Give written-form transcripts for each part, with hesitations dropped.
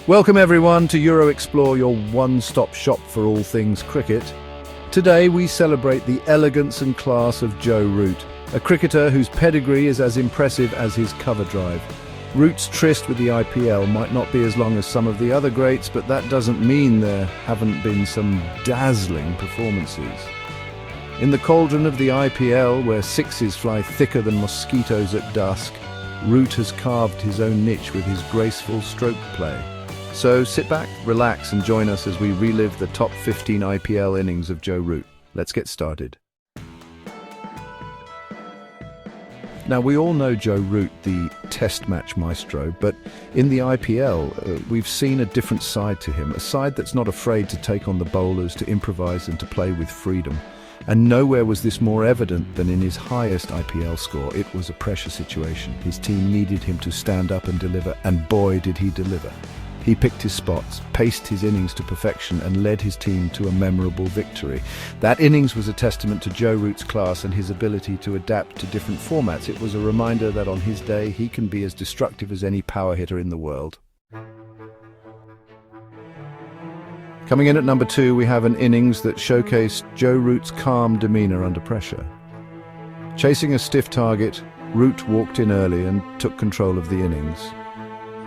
Welcome everyone to Euro Explore, your one-stop shop for all things cricket. Today we celebrate the elegance and class of Joe Root, a cricketer whose pedigree is as impressive as his cover drive. Root's tryst with the IPL might not be as long as some of the other greats, but that doesn't mean there haven't been some dazzling performances. In the cauldron of the IPL, where sixes fly thicker than mosquitoes at dusk, Root has carved his own niche with his graceful stroke play. So sit back, relax and join us as we relive the top 15 IPL innings of Joe Root. Let's get started. Now, we all know Joe Root, the test match maestro, but in the IPL, we've seen a different side to him, a side that's not afraid to take on the bowlers, to improvise and to play with freedom. And nowhere was this more evident than in his highest IPL score. It was a pressure situation. His team needed him to stand up and deliver, and boy did he deliver. He picked his spots, paced his innings to perfection and led his team to a memorable victory. That innings was a testament to Joe Root's class and his ability to adapt to different formats. It was a reminder that on his day he can be as destructive as any power hitter in the world. Coming in at number 2, we have an innings that showcased Joe Root's calm demeanour under pressure. Chasing a stiff target, Root walked in early and took control of the innings.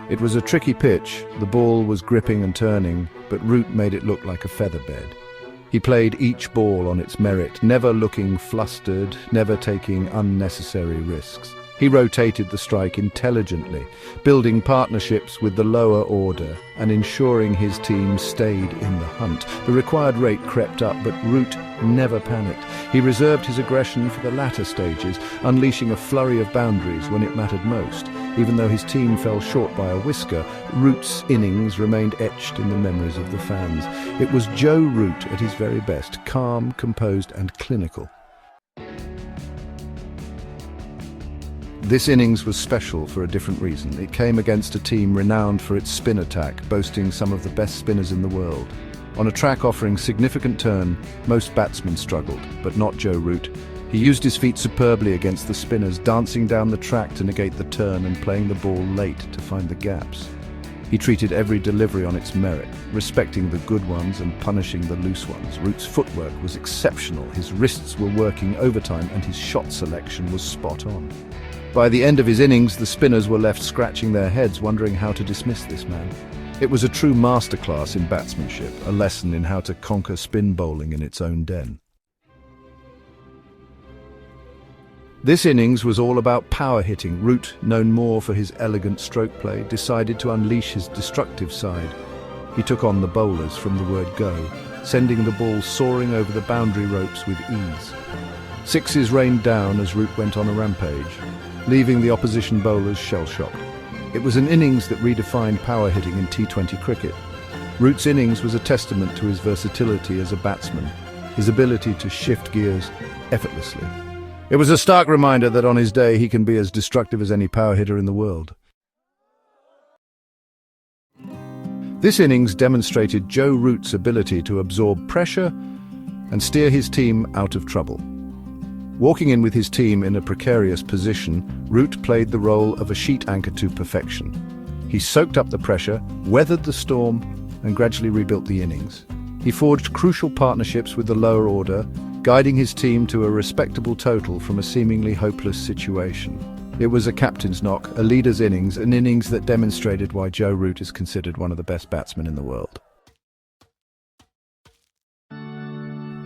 It was a tricky pitch, the ball was gripping and turning, but Root made it look like a featherbed. He played each ball on its merit, never looking flustered, never taking unnecessary risks. He rotated the strike intelligently, building partnerships with the lower order and ensuring his team stayed in the hunt. The required rate crept up, but Root never panicked. He reserved his aggression for the latter stages, unleashing a flurry of boundaries when it mattered most. Even though his team fell short by a whisker, Root's innings remained etched in the memories of the fans. It was Joe Root at his very best, calm, composed and clinical. This innings was special for a different reason. It came against a team renowned for its spin attack, boasting some of the best spinners in the world. On a track offering significant turn, most batsmen struggled, but not Joe Root. He used his feet superbly against the spinners, dancing down the track to negate the turn and playing the ball late to find the gaps. He treated every delivery on its merit, respecting the good ones and punishing the loose ones. Root's footwork was exceptional, his wrists were working overtime and his shot selection was spot on. By the end of his innings, the spinners were left scratching their heads, wondering how to dismiss this man. It was a true masterclass in batsmanship, a lesson in how to conquer spin bowling in its own den. This innings was all about power hitting. Root, known more for his elegant stroke play, decided to unleash his destructive side. He took on the bowlers from the word go, sending the ball soaring over the boundary ropes with ease. Sixes rained down as Root went on a rampage, leaving the opposition bowlers shell-shocked. It was an innings that redefined power hitting in T20 cricket. Root's innings was a testament to his versatility as a batsman, his ability to shift gears effortlessly. It was a stark reminder that on his day he can be as destructive as any power hitter in the world. This innings demonstrated Joe Root's ability to absorb pressure and steer his team out of trouble. Walking in with his team in a precarious position, Root played the role of a sheet anchor to perfection. He soaked up the pressure, weathered the storm, and gradually rebuilt the innings. He forged crucial partnerships with the lower order, guiding his team to a respectable total from a seemingly hopeless situation. It was a captain's knock, a leader's innings, an innings that demonstrated why Joe Root is considered one of the best batsmen in the world.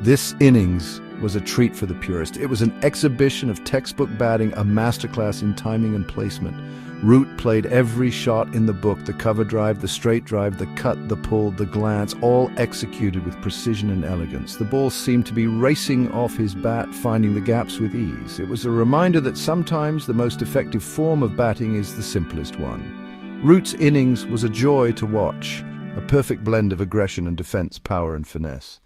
This innings was a treat for the purist. It was an exhibition of textbook batting, a masterclass in timing and placement. Root played every shot in the book, the cover drive, the straight drive, the cut, the pull, the glance, all executed with precision and elegance. The ball seemed to be racing off his bat, finding the gaps with ease. It was a reminder that sometimes the most effective form of batting is the simplest one. Root's innings was a joy to watch, a perfect blend of aggression and defense, power and finesse.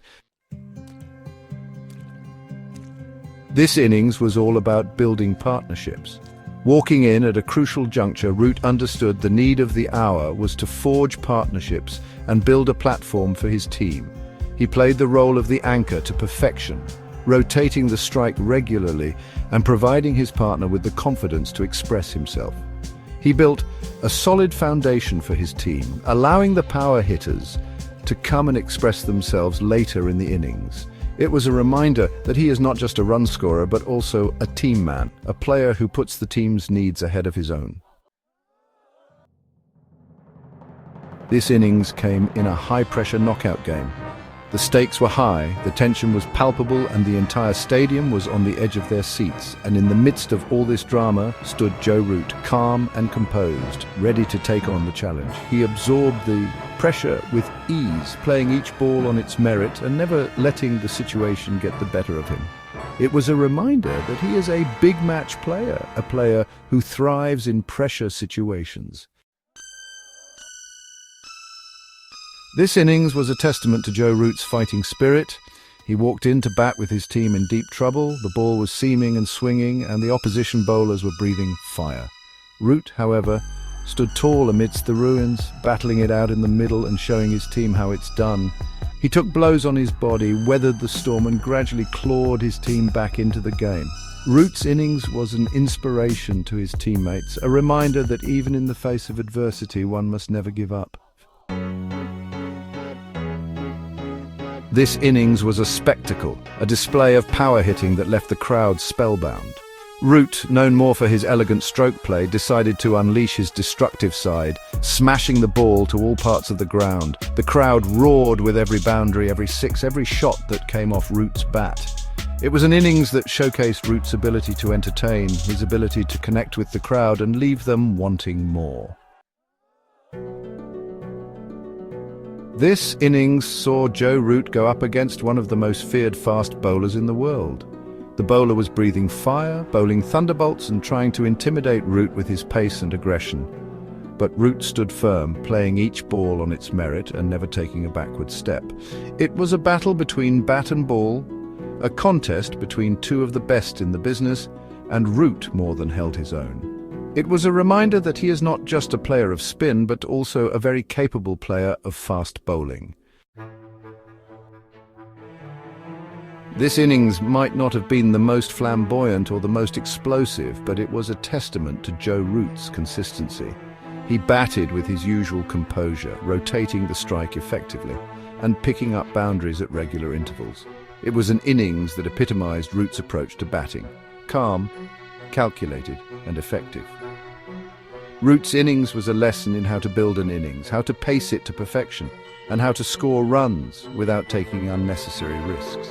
This innings was all about building partnerships. Walking in at a crucial juncture, Root understood the need of the hour was to forge partnerships and build a platform for his team. He played the role of the anchor to perfection, rotating the strike regularly and providing his partner with the confidence to express himself. He built a solid foundation for his team, allowing the power hitters to come and express themselves later in the innings. It was a reminder that he is not just a run scorer, but also a team man, a player who puts the team's needs ahead of his own. This innings came in a high-pressure knockout game. The stakes were high, the tension was palpable, and the entire stadium was on the edge of their seats. And in the midst of all this drama stood Joe Root, calm and composed, ready to take on the challenge. He absorbed the pressure with ease, playing each ball on its merit and never letting the situation get the better of him. It was a reminder that he is a big match player, a player who thrives in pressure situations. This innings was a testament to Joe Root's fighting spirit. He walked in to bat with his team in deep trouble. The ball was seaming and swinging, and the opposition bowlers were breathing fire. Root, however, stood tall amidst the ruins, battling it out in the middle and showing his team how it's done. He took blows on his body, weathered the storm, and gradually clawed his team back into the game. Root's innings was an inspiration to his teammates, a reminder that even in the face of adversity, one must never give up. This innings was a spectacle, a display of power hitting that left the crowd spellbound. Root, known more for his elegant stroke play, decided to unleash his destructive side, smashing the ball to all parts of the ground. The crowd roared with every boundary, every six, every shot that came off Root's bat. It was an innings that showcased Root's ability to entertain, his ability to connect with the crowd and leave them wanting more. This innings saw Joe Root go up against one of the most feared fast bowlers in the world. The bowler was breathing fire, bowling thunderbolts and trying to intimidate Root with his pace and aggression. But Root stood firm, playing each ball on its merit and never taking a backward step. It was a battle between bat and ball, a contest between two of the best in the business, and Root more than held his own. It was a reminder that he is not just a player of spin, but also a very capable player of fast bowling. This innings might not have been the most flamboyant or the most explosive, but it was a testament to Joe Root's consistency. He batted with his usual composure, rotating the strike effectively and picking up boundaries at regular intervals. It was an innings that epitomized Root's approach to batting: calm, calculated, and effective. Root's innings was a lesson in how to build an innings, how to pace it to perfection, and how to score runs without taking unnecessary risks.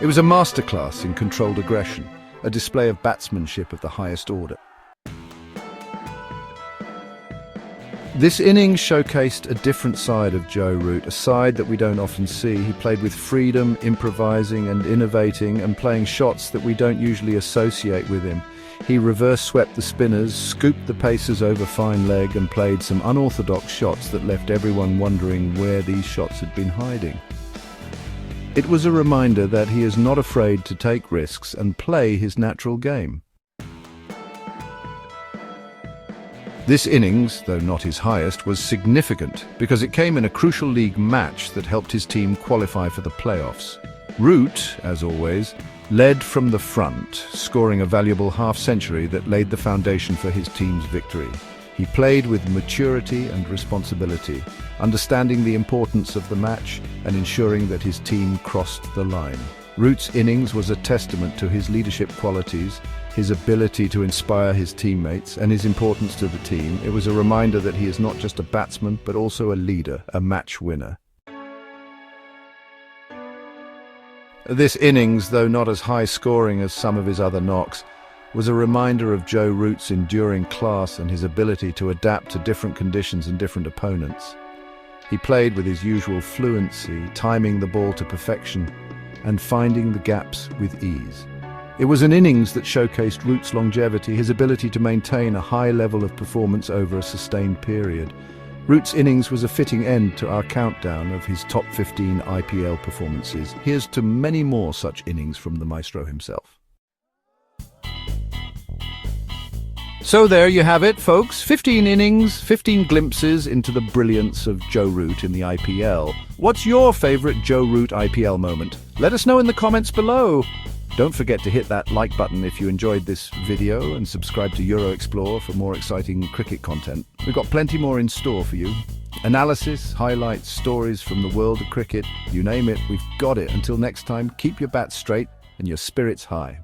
It was a masterclass in controlled aggression, a display of batsmanship of the highest order. This innings showcased a different side of Joe Root, a side that we don't often see. He played with freedom, improvising and innovating, and playing shots that we don't usually associate with him. He reverse-swept the spinners, scooped the pacers over fine leg, and played some unorthodox shots that left everyone wondering where these shots had been hiding. It was a reminder that he is not afraid to take risks and play his natural game. This innings, though not his highest, was significant because it came in a crucial league match that helped his team qualify for the playoffs. Root, as always, led from the front, scoring a valuable half-century that laid the foundation for his team's victory. He played with maturity and responsibility, understanding the importance of the match and ensuring that his team crossed the line. Root's innings was a testament to his leadership qualities, his ability to inspire his teammates, and his importance to the team. It was a reminder that he is not just a batsman, but also a leader, a match winner. This innings, though not as high-scoring as some of his other knocks, was a reminder of Joe Root's enduring class and his ability to adapt to different conditions and different opponents. He played with his usual fluency, timing the ball to perfection and finding the gaps with ease. It was an innings that showcased Root's longevity, his ability to maintain a high level of performance over a sustained period. Root's innings was a fitting end to our countdown of his top 15 IPL performances. Here's to many more such innings from the maestro himself. So there you have it, folks. 15 innings, 15 glimpses into the brilliance of Joe Root in the IPL. What's your favourite Joe Root IPL moment? Let us know in the comments below. Don't forget to hit that like button if you enjoyed this video and subscribe to Explore for more exciting cricket content. We've got plenty more in store for you. Analysis, highlights, stories from the world of cricket, you name it, we've got it. Until next time, keep your bats straight and your spirits high.